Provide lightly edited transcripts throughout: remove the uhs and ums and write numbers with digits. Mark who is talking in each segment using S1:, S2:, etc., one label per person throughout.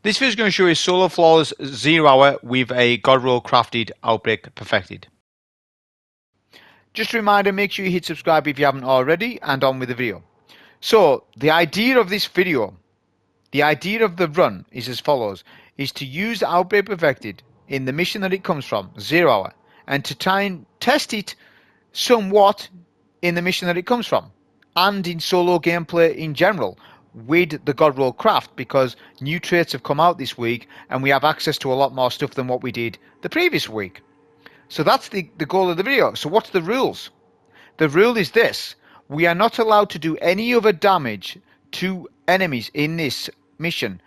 S1: This video is going to show you solo flawless 0 hour with a God roll crafted Outbreak perfected. Just a reminder, make sure you hit subscribe if you haven't already, and on with the video. So the idea of this video, the idea of the run is as follows, is to use the Outbreak perfected in the mission that it comes from, 0 hour, and to try and test it somewhat in the mission that it comes from, and in solo gameplay in general with the God Roll craft, because new traits have come out this week and we have access to a lot more stuff than what we did the previous week. So that's the goal of the video. So what's the rules? The rule is this: we are not allowed to do any other damage to enemies in this mission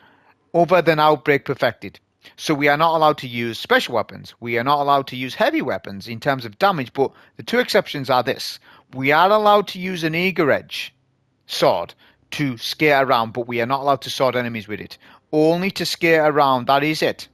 S1: other than Outbreak perfected. So we are not allowed to use special weapons. We are not allowed to use heavy weapons in terms of damage, but the two exceptions are this. We are allowed to use an eager edge sword to skate around, but we are not allowed to sword enemies with it. Only to skate around, that is it.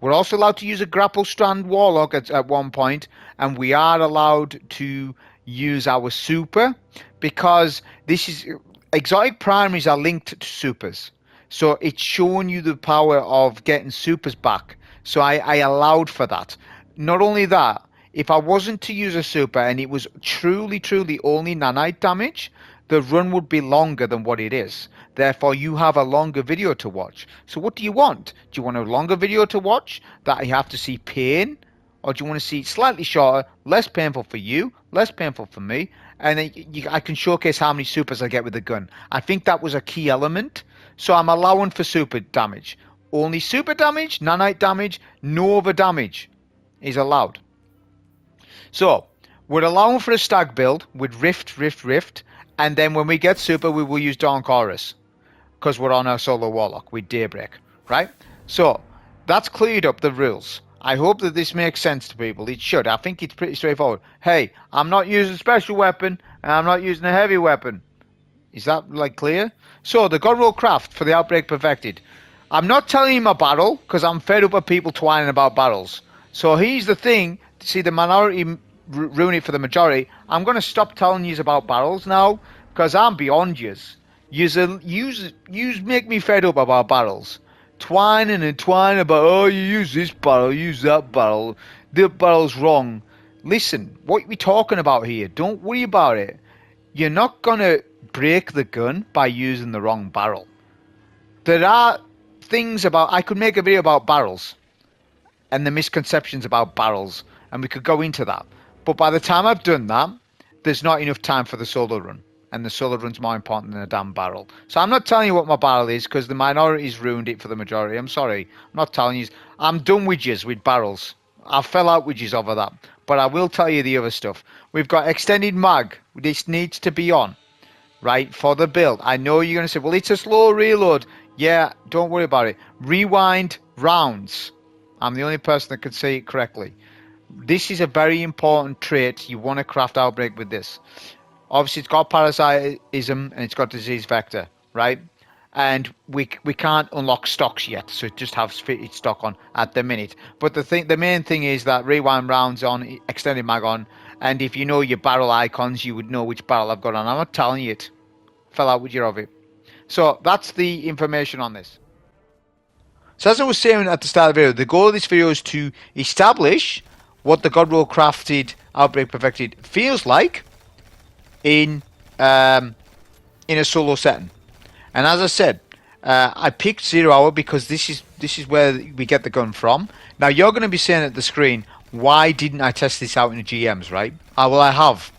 S1: We're also allowed to use a grapple strand warlock at one point, and we are allowed to use our super, because this is exotic primaries are linked to supers. So it's showing you the power of getting supers back. So I allowed for that. Not only that, if I wasn't to use a super and it was truly only nanite damage, the run would be longer than what it is. Therefore, you have a longer video to watch. So what do you want? Do you want a longer video to watch that you have to see pain? Or do you want to see slightly shorter, less painful for you, less painful for me, and then I can showcase how many supers I get with the gun? I think that was a key element. So I'm allowing for super damage. Only super damage, nanite damage, no other damage is allowed. So we're allowing for a stag build with Rift, and then when we get super, we will use Dawn Chorus, because we're on our solo warlock with Daybreak, right? So that's cleared up the rules. I hope that this makes sense to people. It should. I think it's pretty straightforward. Hey, I'm not using a special weapon, and I'm not using a heavy weapon. Is that like clear? So the God Roll craft for the Outbreak perfected. I'm not telling you my battle, because I'm fed up of people twining about battles. So here's the thing. See, the minority ruin it for the majority. I'm going to stop telling you about battles now, because I'm beyond yous. Yous make me fed up about battles. Twining and twining about, oh, you use this battle, use that battle. The battle's wrong. Listen, what we talking about here? Don't worry about it. You're not going to break the gun by using the wrong barrel. There are things about... I could make a video about barrels and the misconceptions about barrels, and we could go into that. But by the time I've done that, there's not enough time for the solo run. And the solo run's more important than a damn barrel. So I'm not telling you what my barrel is, because the minority's ruined it for the majority. I'm sorry. I'm not telling you. I'm done with yous with barrels. I fell out with yous over that. But I will tell you the other stuff. We've got extended mag. This needs to be on, right, for the build. I know you're going to say, well, it's a slow reload. Yeah, don't worry about it. Rewind rounds. I'm the only person that can say it correctly. This is a very important trait. You want to craft Outbreak with this. Obviously, it's got parasitism and it's got disease vector, right? And we can't unlock stocks yet, so it just has fitted stock on at the minute. But the main thing is that rewind rounds on, extended mag on, and if you know your barrel icons, you would know which barrel I've got on. I'm not telling you it. Fell out with you of it. So that's the information on this. So as I was saying at the start of the video, the goal of this video is to establish what the God Roll crafted Outbreak perfected feels like in a solo setting. And as I said, I picked 0 hour because this is where we get the gun from. Now you're going to be saying at the screen, why didn't I test this out in the GMs, right? Well, I have.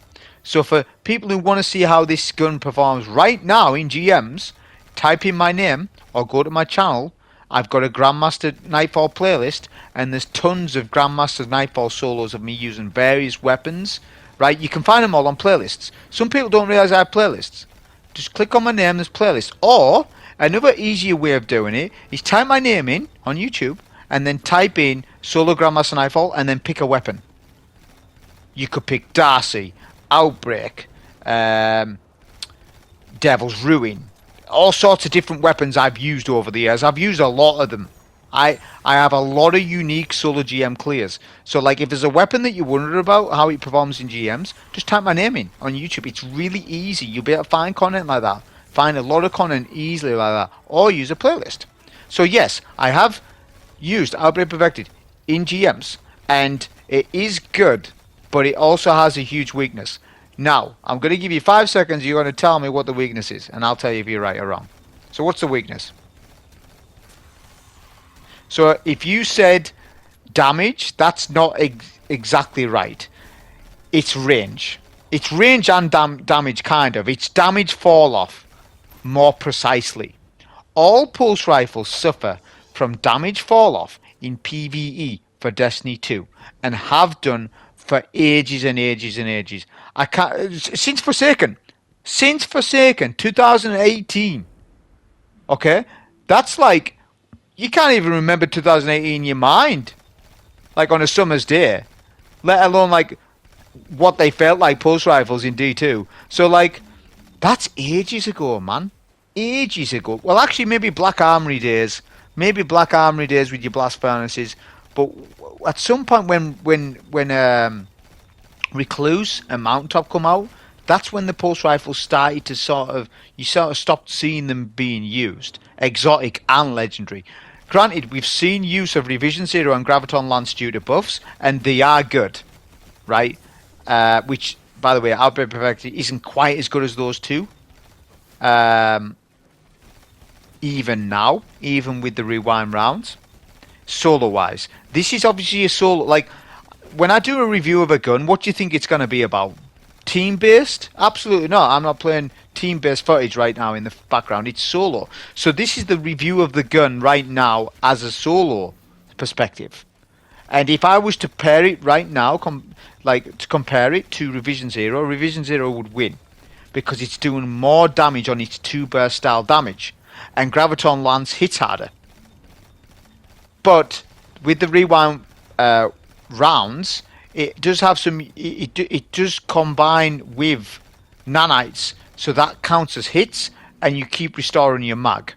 S1: So for people who want to see how this gun performs right now in GMs, type in my name or go to my channel. I've got a Grandmaster Nightfall playlist, and there's tons of Grandmaster Nightfall solos of me using various weapons. Right, you can find them all on playlists. Some people don't realise I have playlists. Just click on my name, there's playlists. Or, another easier way of doing it is type my name in on YouTube and then type in Solo Grandmaster Nightfall and then pick a weapon. You could pick Darcy, Outbreak, Devil's Ruin. All sorts of different weapons I've used over the years. I've used a lot of them. I have a lot of unique solo GM clears. So like if there's a weapon that you wonder about how it performs in GMs, just type my name in on YouTube. It's really easy. You'll be able to find content like that. Find a lot of content easily like that. Or use a playlist. So yes, I have used Outbreak Perfected in GMs, and it is good, but it also has a huge weakness. Now, I'm going to give you 5 seconds. You're going to tell me what the weakness is, and I'll tell you if you're right or wrong. So what's the weakness? So if you said damage, that's not exactly right. It's range. It's range and damage, kind of. It's damage fall off, more precisely. All pulse rifles suffer from damage fall off in PvE for Destiny 2 and have done for ages and ages and ages. I can't since Forsaken. Since Forsaken 2018. Okay? That's like you can't even remember 2018 in your mind. Like on a summer's day. Let alone like what they felt like pulse rifles in D2. So like that's ages ago, man. Ages ago. Well, actually, maybe Black Armory days. Maybe Black Armory days with your blast furnaces. But at some point when Recluse and Mountaintop come out, that's when the pulse rifles started to you sort of stopped seeing them being used. Exotic and legendary. Granted, we've seen use of Revision Zero and Graviton Lance due to buffs, and they are good, right? Which, by the way, Outbreak Perfected isn't quite as good as those two. Even now, even with the rewind rounds, solo wise, this is obviously a solo. Like when I do a review of a gun, what do you think it's going to be about? Team based? Absolutely not. I'm not playing team based footage right now in the background. It's solo. So this is the review of the gun right now as a solo perspective. And if I was to pair it right now, to compare it to Revision Zero would win because it's doing more damage on its 2-burst style damage, and Graviton Lance hits harder. But with the rewind rounds, it does have some. It does combine with nanites, so that counts as hits, and you keep restoring your mag.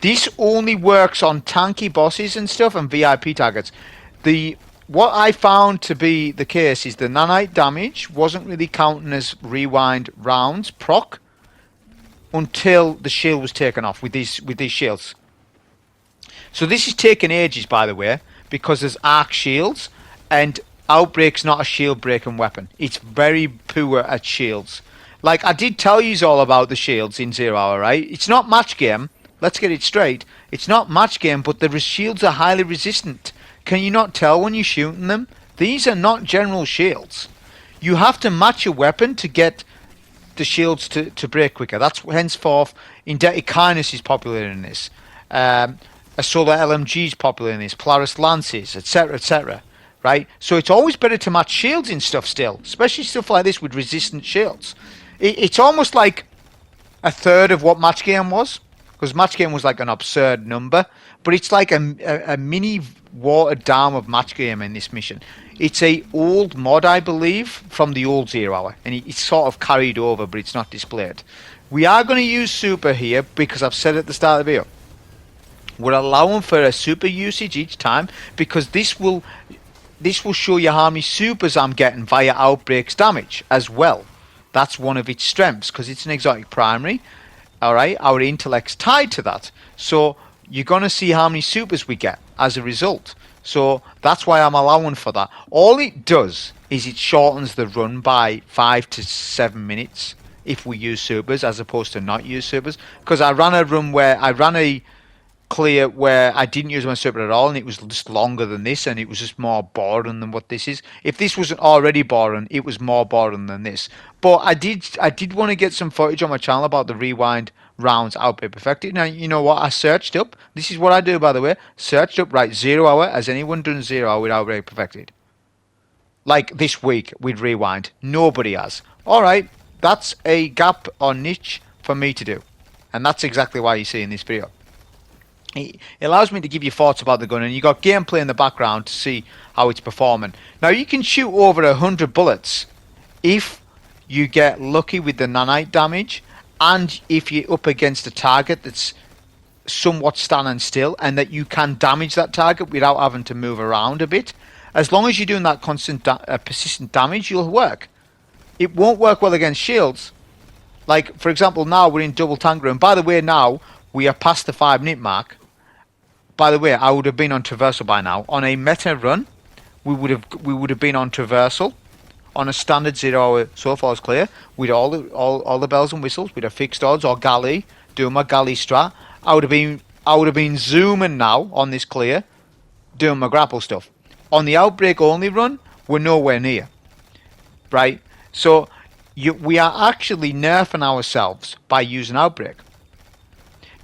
S1: This only works on tanky bosses and stuff and VIP targets. What I found to be the case is the nanite damage wasn't really counting as rewind rounds proc until the shield was taken off with these shields. So this is taking ages, by the way, because there's arc shields, and Outbreak's not a shield breaking weapon. It's very poor at shields. Like I did tell you all about the shields in 0 Hour, right? It's not match game. Let's get it straight. It's not match game, but the shields are highly resistant. Can you not tell when you're shooting them? These are not general shields. You have to match your weapon to get the shields to break quicker. That's henceforth Indebted Kindness is popular in this. A Solar LMG is popular in this. Polaris Lances, etc., etc. Right? So it's always better to match shields in stuff still, especially stuff like this with resistant shields. It's almost like a third of what match game was, because match game was like an absurd number, but it's like a mini watered down of match game in this mission. It's a old mod, I believe, from the old 0 Hour, and it's sort of carried over, but it's not displayed. We are going to use super here because I've said at the start of the video, we're allowing for a super usage each time because this will show you how many supers I'm getting via Outbreak's damage as well. That's one of its strengths because it's an exotic primary. Alright, our intellect's tied to that. So you're going to see how many supers we get as a result. So that's why I'm allowing for that. All it does is it shortens the run by 5 to 7 minutes if we use supers as opposed to not use supers. Because I ran a run where I ran a clear where I didn't use my super at all, and it was just longer than this, and it was just more boring than what this is. If this wasn't already boring, it was more boring than this. But I did want to get some footage on my channel about the rewind rounds Outbreak Perfected. Now you know what I searched up. This is what I do, by the way. Searched up 0 Hour. Has anyone done 0 Hour with Outbreak Perfected? Like this week with rewind, nobody has. All right, that's a gap or niche for me to do, and that's exactly why you see in this video. It allows me to give you thoughts about the gun, and you got gameplay in the background to see how it's performing. Now you can shoot over 100 bullets if you get lucky with the nanite damage, and if you're up against a target that's somewhat standing still, and that you can damage that target without having to move around a bit. As long as you're doing that constant persistent damage, you'll work. It won't work well against shields. Like for example, now we're in double tank room. By the way, now we are past the 5-minute mark. by the way, I would have been on Traversal by now. On a meta run, we would have been on Traversal. On a standard 0 hour so far as clear, with all the bells and whistles, with a fixed odds or galley, doing my galley strat, I would have been zooming now on this clear, doing my grapple stuff. On the outbreak only run, we're nowhere near, right? So we are actually nerfing ourselves by using outbreak.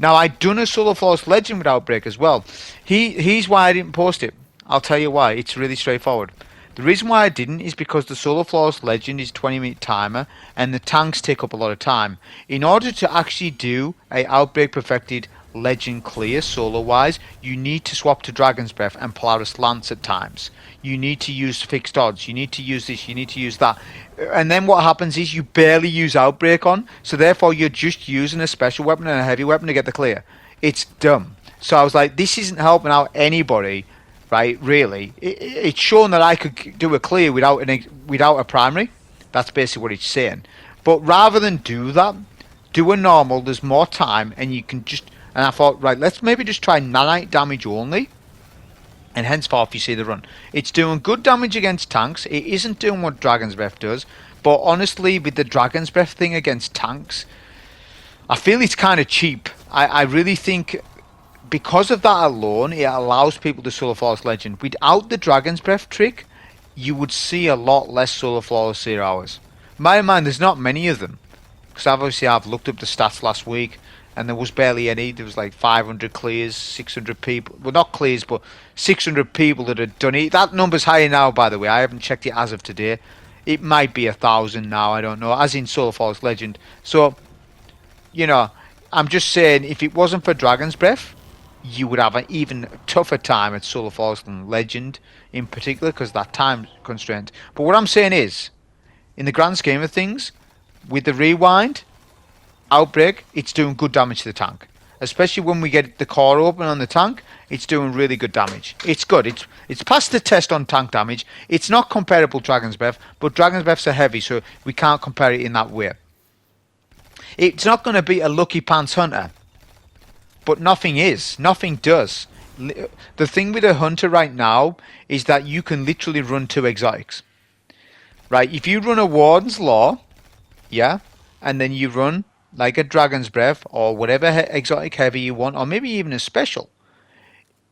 S1: Now I done a solo flawless legend with outbreak as well. He's why I didn't post it. I'll tell you why. It's really straightforward. The reason why I didn't is because the solo flawless legend is 20-minute timer and the tanks take up a lot of time. In order to actually do a outbreak perfected legend clear solo wise, you need to swap to Dragon's Breath and Polaris Lance at times. You need to use fixed odds, you need to use this, you need to use that. And then what happens is you barely use outbreak on, so therefore you're just using a special weapon and a heavy weapon to get the clear. It's dumb. So I was like, this isn't helping out anybody, right? Really, it's shown that I could do a clear without a primary. That's basically what it's saying. But rather than do that, do a normal. There's more time, and you can just. And I thought, right, let's maybe just try nanite damage only. And henceforth, you see the run. It's doing good damage against tanks. It isn't doing what Dragon's Breath does. But honestly, with the Dragon's Breath thing against tanks, I feel it's kind of cheap. I really think because of that alone, it allows people to solo flawless legend. Without the Dragon's Breath trick, you would see a lot less solo flawless 0 hours. In my mind, there's not many of them. Because obviously I've looked up the stats last week, and there was barely any. There was like 500 clears, 600 people. Well, not clears, but 600 people that had done it. That number's higher now, by the way. I haven't checked it as of today. It might be 1,000 now, I don't know. As in solo flawless legend. So, you know, I'm just saying, if it wasn't for Dragon's Breath, you would have an even tougher time at solo flawless than legend in particular, because that time constraint. But what I'm saying is, in the grand scheme of things, with the rewind, outbreak, it's doing good damage to the tank. Especially when we get the core open on the tank, it's doing really good damage. It's good. It's passed the test on tank damage. It's not comparable to Dragon's Breath, but Dragon's Breaths are heavy, so we can't compare it in that way. It's not going to be a Lucky Pants Hunter, but nothing is. Nothing does. The thing with a Hunter right now is that you can literally run 2 exotics. Right? If you run a Warden's Law, yeah, and then you run like a Dragon's Breath or whatever exotic heavy you want, or maybe even a special,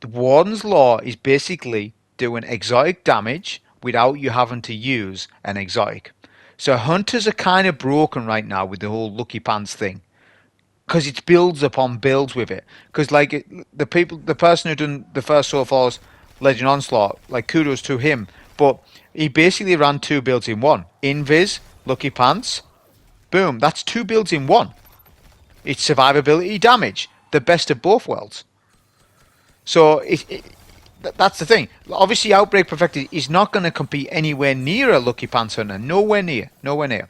S1: the Warden's Law is basically doing exotic damage without you having to use an exotic. So Hunters are kind of broken right now with the whole Lucky Pants thing, because it builds upon builds with it. Because like the person who done the first Soul Force Legend Onslaught, like kudos to him, but he basically ran 2 builds in one. Invis, Lucky Pants, boom, that's 2 builds in one. It's survivability damage, the best of both worlds. So that's the thing. Obviously, Outbreak Perfected is not going to compete anywhere near a Lucky Pants Hunter. Nowhere near. Nowhere near.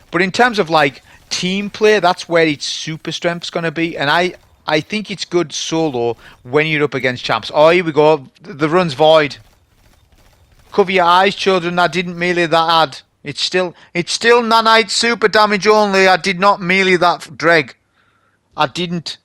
S1: But in terms of like team play, that's where its super strength's going to be. And I think it's good solo when you're up against champs. Oh, here we go. The run's void. Cover your eyes, children. I didn't melee that ad. It's still nanite super damage only. I did not melee that Dreg. I didn't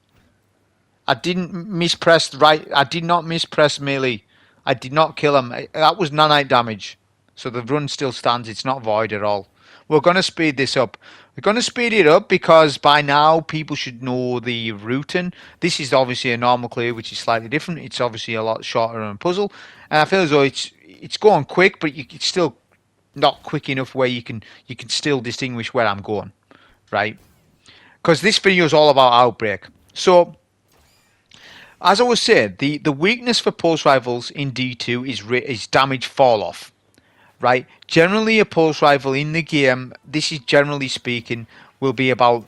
S1: mispress right. I did not mispress melee. I did not kill him. That was nanite damage. So the run still stands. It's not void at all. We're going to speed this up. We're going to speed it up because by now people should know the routing. This is obviously a normal clear, which is slightly different. It's obviously a lot shorter on a puzzle. And I feel as though it's going quick, but it's still not quick enough where you can still distinguish where I'm going, right? Because this video is all about Outbreak. So, as I was saying, the weakness for pulse rifles in D2 is damage fall off, right? Generally, a pulse rifle in the game, this is generally speaking, will be about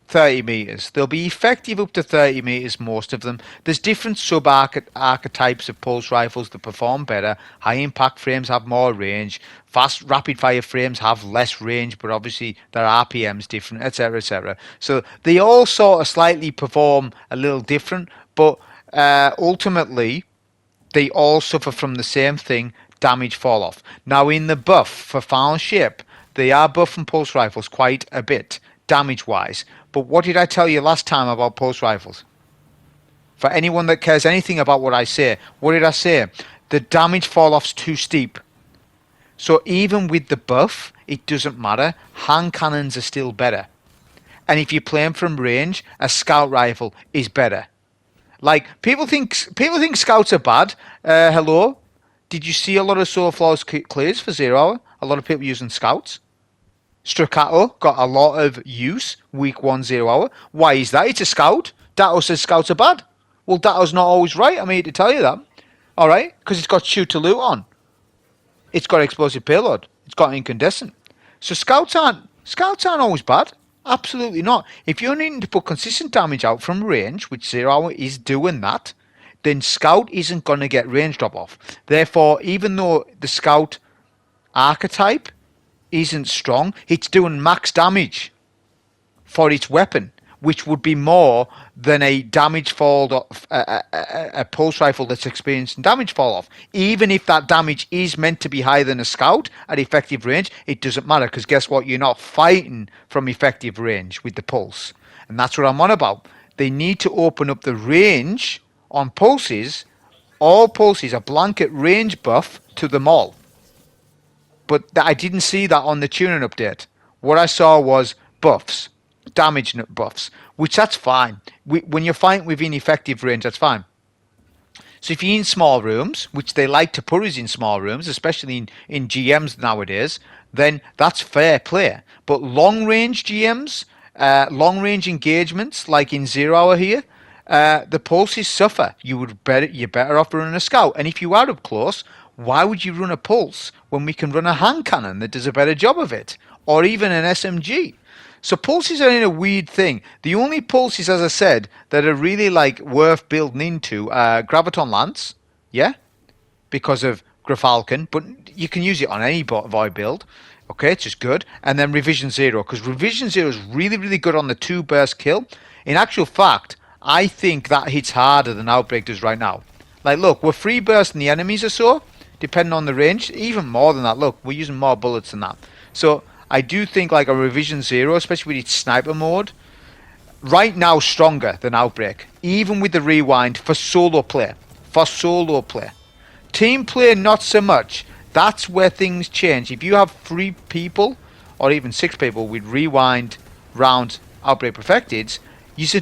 S1: 30 meters. They'll be effective up to 30 meters, most of them. There's different sub-archetypes of pulse rifles that perform better. High impact frames have more range. Fast rapid fire frames have less range, but obviously their RPM's different, etc., etc. So they all sort of slightly perform a little different, but ultimately they all suffer from the same thing, damage fall off. Now in the buff for Final Shape, they are buffing pulse rifles quite a bit, damage wise. But what did I tell you last time about pulse rifles? For anyone that cares anything about what I say, what did I say? The damage fall-off's too steep. So even with the buff, it doesn't matter. Hand cannons are still better. And if you're playing from range, a scout rifle is better. Like, people think scouts are bad. Hello? Did you see a lot of solo flawless clears for 0 hour? A lot of people using scouts. Staccato got a lot of use week 1 0 hour. Why is that? It's a scout. Dato says scouts are bad. Well, Dato's not always right. I'm here to tell you that. Alright? Because it's got shoot to loot on. It's got explosive payload. It's got incandescent. So scouts aren't always bad. Absolutely not. If you're needing to put consistent damage out from range, which 0 hour is doing that, then scout isn't going to get range drop off. Therefore, even though the scout archetype isn't strong, it's doing max damage for its weapon, which would be more than a damage fall off, a pulse rifle that's experiencing damage fall off. Even if that damage is meant to be higher than a scout at effective range, it doesn't matter, because guess what? You're not fighting from effective range with the pulse. And that's what I'm on about. They need to open up the range on pulses. All pulses, a blanket range buff to them all. But I didn't see that on the tuning update. What I saw was buffs, damage buffs, which that's fine. When you're fighting within effective range, that's fine. So if you're in small rooms, which they like to put us in small rooms, especially in GMs nowadays, then that's fair play. But long range GMs, long range engagements, like in 0 hour here, the pulses suffer. You're better off running a scout. And if you are up close, why would you run a pulse when we can run a hand cannon that does a better job of it? Or even an SMG? So pulses are in a weird thing. The only pulses, as I said, that are really like worth building into are Graviton Lance, yeah, because of Grafalcon, but you can use it on any Void build. Okay, it's just good. And then Revision Zero, because Revision Zero is really, really good on the 2 burst kill. In actual fact, I think that hits harder than Outbreak does right now. Like, look, we're 3 bursting the enemies or so, depending on the range. Even more than that. Look, we're using more bullets than that. So I do think like a Revision Zero, especially with its sniper mode, right now stronger than Outbreak. Even with the rewind for solo play. Team play, not so much. That's where things change. If you have 3 people, or even 6 people with rewind round Outbreak Perfecteds, you're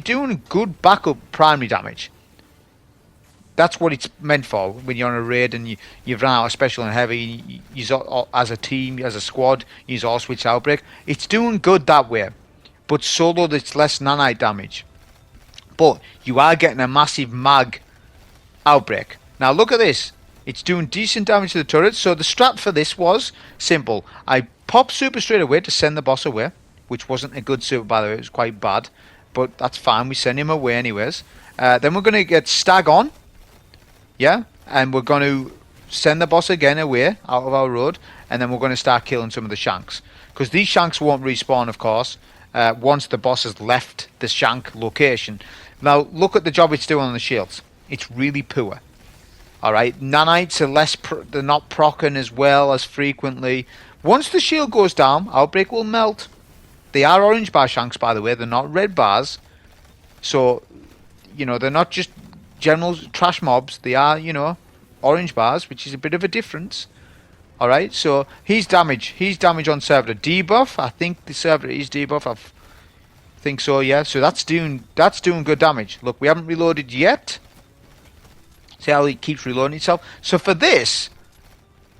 S1: doing good backup primary damage. That's what it's meant for when you're on a raid and you've run out of special and heavy. You as a team, as a squad, you all switch Outbreak. It's doing good that way, but solo it's less nanite damage. But you are getting a massive mag Outbreak. Now look at this. It's doing decent damage to the turrets. So the strat for this was simple. I popped super straight away to send the boss away, which wasn't a good super, by the way. It was quite bad, but that's fine. We send him away anyways. Then we're going to get stag on. Yeah, and we're going to send the boss again away out of our road, and then we're going to start killing some of the shanks, because these shanks won't respawn, of course, once the boss has left the shank location. Now look at the job it's doing on the shields. It's really poor. Alright, nanites are they're not proccing as well as frequently. Once the shield goes down, Outbreak will melt. They are orange bar shanks, by the way, they're not red bars. So, you know, they're not just general trash mobs, they are, you know, orange bars, which is a bit of a difference. Alright, so he's damage on servitor debuff. I think the servitor is debuff. I think so, yeah. So that's doing good damage. Look, we haven't reloaded yet. See how it keeps reloading itself. So for this,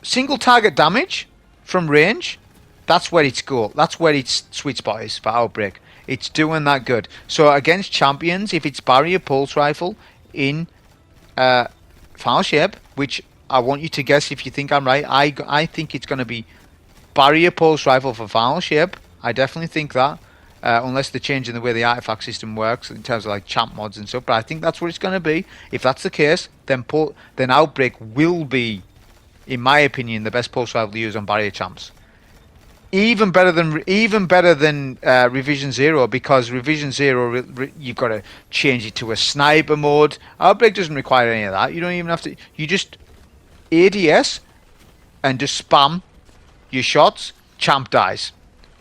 S1: single target damage from range, that's where its goal. That's where its sweet spot is for Outbreak. It's doing that good. So against champions, if it's barrier pulse rifle in final shape, which I want you to guess if you think I'm right. I think it's going to be barrier pulse rifle for final shape. I definitely think that, unless they're changing the way the artifact system works in terms of like champ mods and stuff. But I think that's what it's going to be. If that's the case, then Outbreak will be, in my opinion, the best pulse rifle to use on barrier champs. Even better than Revision Zero, because Revision Zero you've got to change it to a sniper mode. Outbreak doesn't require any of that. You don't even have to. You just ADS and just spam your shots. Champ dies.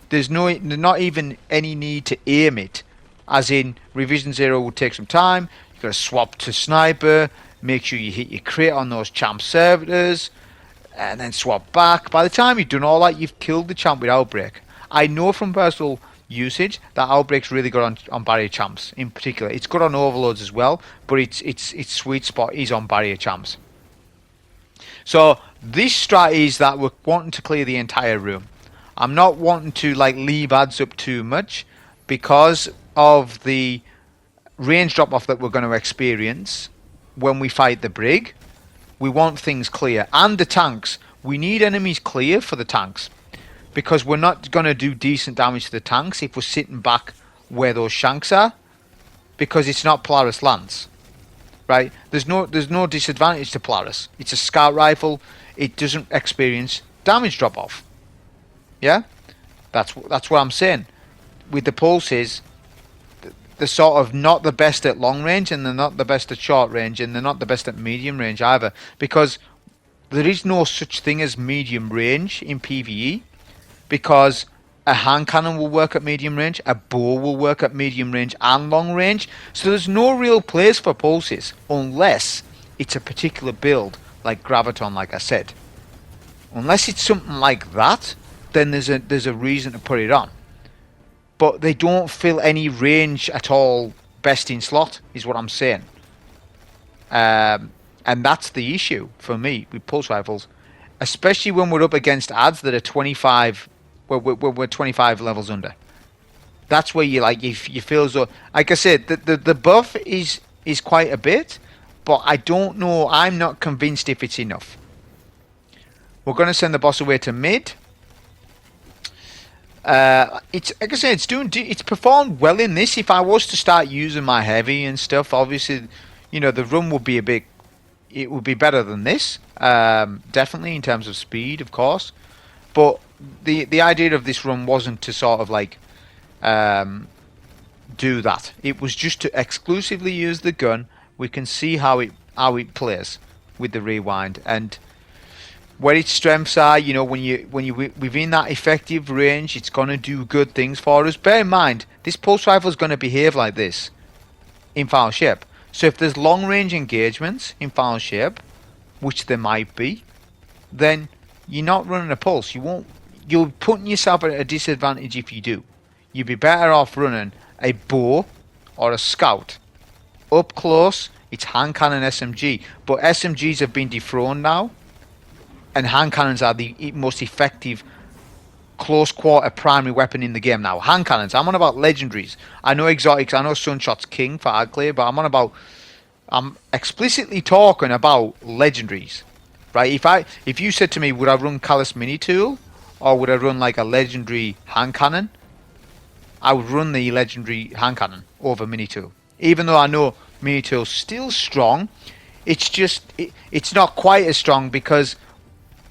S1: There's not even any need to aim it As in, Revision 0 will take some time. You've got to swap to Sniper. Make sure you hit your crit on those champ servitors. And then swap back. By the time you've done all that, you've killed the champ with Outbreak. I know from personal usage that Outbreak's really good on barrier champs in particular. It's good on overloads as well, but its sweet spot is on barrier champs. So this strat is that we're wanting to clear the entire room. I'm not wanting to like leave ads up too much because of the range drop off that we're going to experience when we fight the Brig. We want things clear, and the tanks. We need enemies clear for the tanks, because we're not going to do decent damage to the tanks if we're sitting back where those shanks are, because it's not Polaris Lance, right? There's no disadvantage to Polaris. It's a scout rifle. It doesn't experience damage drop off. Yeah, that's what I'm saying. With the pulses, they're sort of not the best at long range, and they're not the best at short range, and they're not the best at medium range either, because there is no such thing as medium range in PvE, because a hand cannon will work at medium range, a bow will work at medium range and long range, so there's no real place for pulses unless it's a particular build like Graviton, like I said. Unless it's something like that, then there's a reason to put it on. But they don't fill any range at all. Best in slot is what I'm saying, and that's the issue for me with pulse rifles, especially when we're up against ads that are 25. We're 25 levels under. That's where you like you feel as though, like I said, the buff is quite a bit, but I don't know. I'm not convinced if it's enough. We're going to send the boss away to mid. It's like I said, it's performed well in this. If I was to start using my heavy and stuff, obviously, the run would be it would be better than this, definitely in terms of speed, of course. But the idea of this run wasn't to sort of like do that. It was just to exclusively use the gun. We can see how it plays with the rewind, and where its strengths are. When you within that effective range, it's gonna do good things for us. Bear in mind, this pulse rifle is gonna behave like this in final shape. So if there's long range engagements in final shape, which there might be, then you're not running a pulse. You're putting yourself at a disadvantage if you do. You'd be better off running a bow or a scout. Up close, it's hand cannon SMG, but SMGs have been dethroned now. And hand cannons are the most effective close quarter primary weapon in the game now. Hand cannons. I'm on about legendaries. I know exotics. I know Sunshot's king for Adclear, but I'm explicitly talking about legendaries, right? If you said to me, would I run Callus Mini Tool or would I run like a legendary hand cannon? I would run the legendary hand cannon over Mini Tool, even though I know Mini Tool's still strong. It's just it's not quite as strong because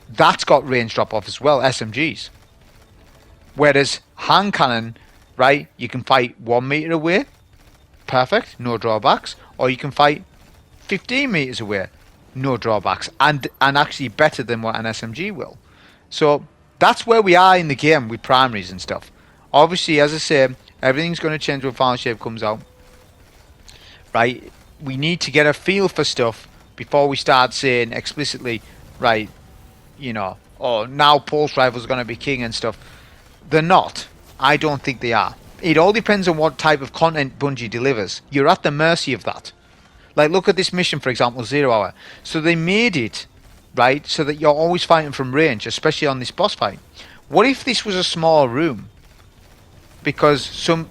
S1: that's got range drop off as well, SMGs. Whereas hand cannon, right, you can fight 1 meter away, perfect, no drawbacks, or you can fight 15 meters away, no drawbacks, and actually better than what an SMG will. So that's where we are in the game with primaries and stuff. Obviously, as I say, everything's going to change when final shape comes out, right? We need to get a feel for stuff before we start saying explicitly, right, now pulse rifles are going to be king and stuff. They're not. I don't think they are. It all depends on what type of content Bungie delivers. You're at the mercy of that. Like, look at this mission, for example, 0 Hour. So they made it, right, so that you're always fighting from range, especially on this boss fight. What if this was a small room? Because some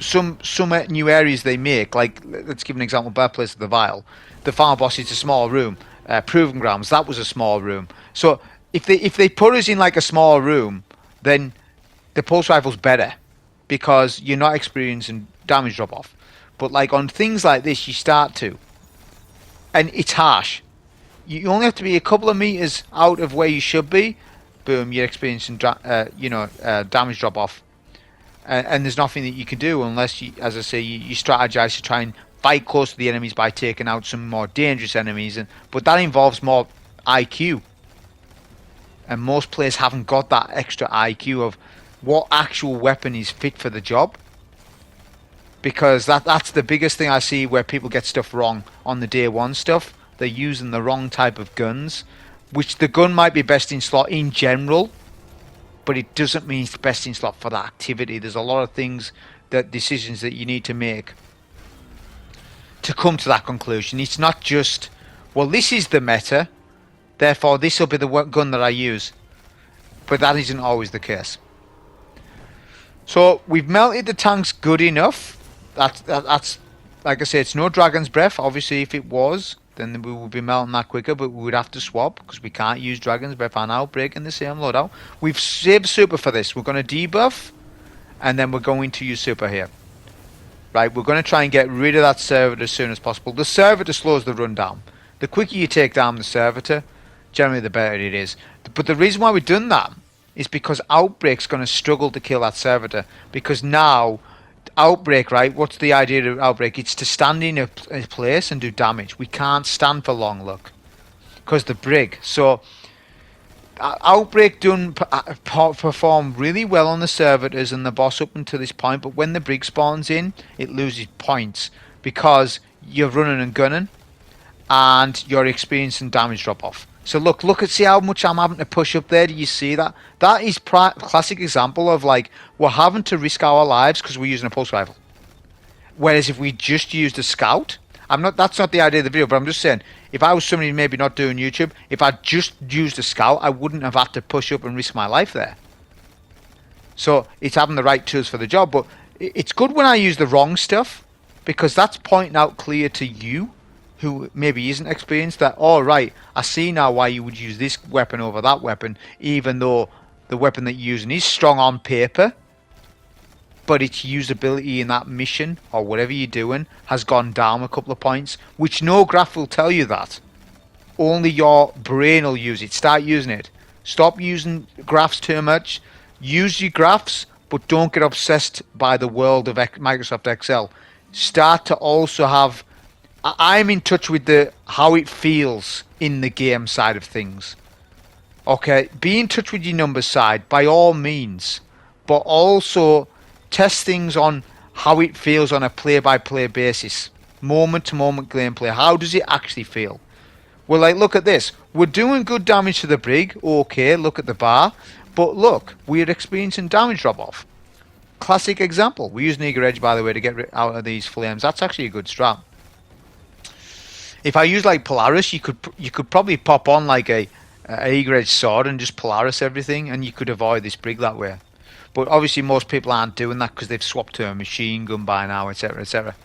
S1: new areas they make, like, let's give an example, Birthplace of the Vile. The final boss is a small room. Proving Grounds, that was a small room. So if they put us in like a small room, then the pulse rifle's better because you're not experiencing damage drop off. But like on things like this, you start to, and it's harsh. You only have to be a couple of meters out of where you should be. Boom, you're experiencing damage drop off, and there's nothing that you can do unless you, as I say, you strategize to try and fight close to the enemies by taking out some more dangerous enemies, but that involves more IQ. And most players haven't got that extra IQ of what actual weapon is fit for the job. because that's the biggest thing I see where people get stuff wrong on the day one stuff. They're using the wrong type of guns, which the gun might be best in slot in general, but it doesn't mean it's best in slot for that activity. There's a lot of things, that decisions that you need to make to come to that conclusion. It's not just, well, this is the meta, therefore this will be the gun that I use, but that isn't always the case. So we've melted the tanks good enough. That's like I say, it's no Dragon's Breath. Obviously, if it was, then we would be melting that quicker, but we would have to swap because we can't use Dragon's Breath and Outbreak in the same loadout. We've saved Super for this. We're going to debuff, and then we're going to use Super here. Right, we're going to try and get rid of that Servitor as soon as possible. The Servitor slows the run down. The quicker you take down the Servitor, generally the better it is. But the reason why we've done that is because Outbreak's going to struggle to kill that Servitor. Because now, Outbreak, right, what's the idea of Outbreak? It's to stand in a place and do damage. We can't stand for long, look, because the Brig. So, Outbreak perform really well on the Servitors and the boss up until this point, but when the Brig spawns in, it loses points because you're running and gunning and you're experiencing damage drop off. So look at, see how much I'm having to push up there. Do you see that? That is classic example of, like, we're having to risk our lives because we're using a pulse rifle. Whereas if we just used a scout, that's not the idea of the video, but I'm just saying, if I was somebody maybe not doing YouTube, if I just used a scout, I wouldn't have had to push up and risk my life there. So it's having the right tools for the job, but it's good when I use the wrong stuff, because that's pointing out clear to you, who maybe isn't experienced, that, all right, I see now why you would use this weapon over that weapon, even though the weapon that you're using is strong on paper, but its usability in that mission or whatever you're doing has gone down a couple of points, which no graph will tell you that. Only your brain will use it. Start using it. Stop using graphs too much. Use your graphs, but don't get obsessed by the world of Microsoft Excel. Start to also have... I'm in touch with how it feels in the game side of things. Okay, be in touch with your numbers side by all means, but also test things on how it feels on a play-by-play basis, moment-to-moment gameplay. How does it actually feel? Well, like, look at this. We're doing good damage to the Brig. Okay, look at the bar. But look, we're experiencing damage drop-off. Classic example. We use Eager Edge, by the way, to get out of these flames. That's actually a good strat. If I use, like, Polaris, you could probably pop on, like, a Eager Edge sword and just Polaris everything, and you could avoid this Brig that way. But obviously most people aren't doing that because they've swapped to a machine gun by now, etc, etc.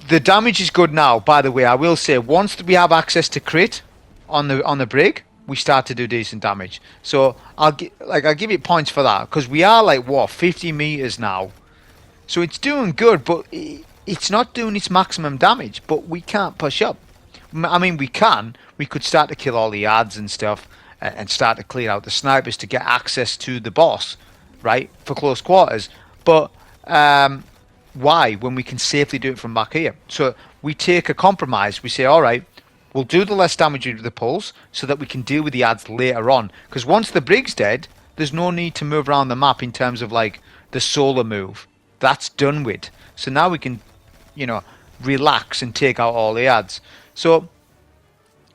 S1: The damage is good now, by the way. I will say, once we have access to crit on the Brig, we start to do decent damage. So I'll give it points for that, because we are, like, what, 50 meters now. So it's doing good, but it's not doing its maximum damage. But we can't push up. I mean, we could start to kill all the ads and stuff, and start to clear out the snipers to get access to the boss, right, for close quarters. But why, when we can safely do it from back here? So we take a compromise. We say, all right, we'll do the less damage with the pulse so that we can deal with the ads later on. Because once the Brig's dead, there's no need to move around the map in terms of, like, the solar move. That's done with. So now we can, you know, relax and take out all the ads. So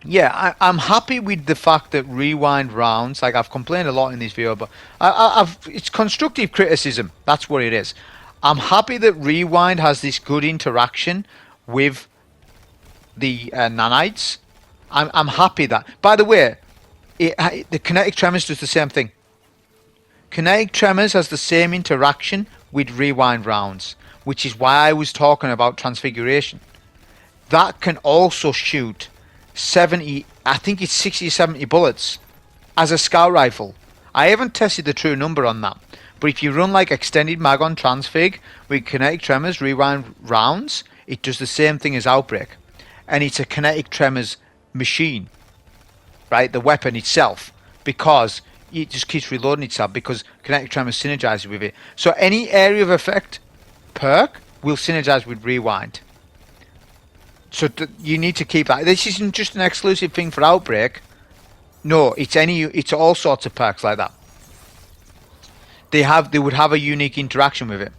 S1: yeah, I'm happy with the fact that rewind rounds, like, I've complained a lot in this video, but it's constructive criticism. That's what it is. I'm happy that rewind has this good interaction with the nanites. I'm happy that. By the way, the kinetic tremors does the same thing. Kinetic tremors has the same interaction with rewind rounds, which is why I was talking about transfiguration. That can also shoot 70, I think it's 60 or 70 bullets as a scout rifle. I haven't tested the true number on that, but if you run, like, extended mag on transfig with kinetic tremors rewind rounds, it does the same thing as Outbreak, and it's a kinetic tremors machine, right, the weapon itself, because it just keeps reloading itself, because kinetic tremors synergizes with it. So any area of effect perk will synergize with rewind. So you need to keep that. This isn't just an exclusive thing for Outbreak. No, it's all sorts of perks like that. They would have a unique interaction with it.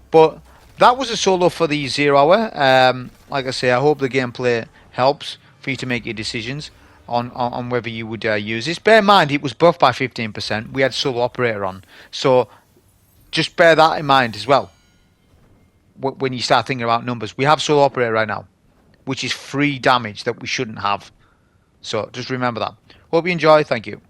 S1: But that was a solo for the 0 hour. Like I say, I hope the gameplay helps for you to make your decisions on whether you would use this. Bear in mind, it was buffed by 15%. We had solo operator on, so just bear that in mind as well when you start thinking about numbers. We have solo operator right now, which is free damage that we shouldn't have. So just remember that. Hope you enjoy. Thank you.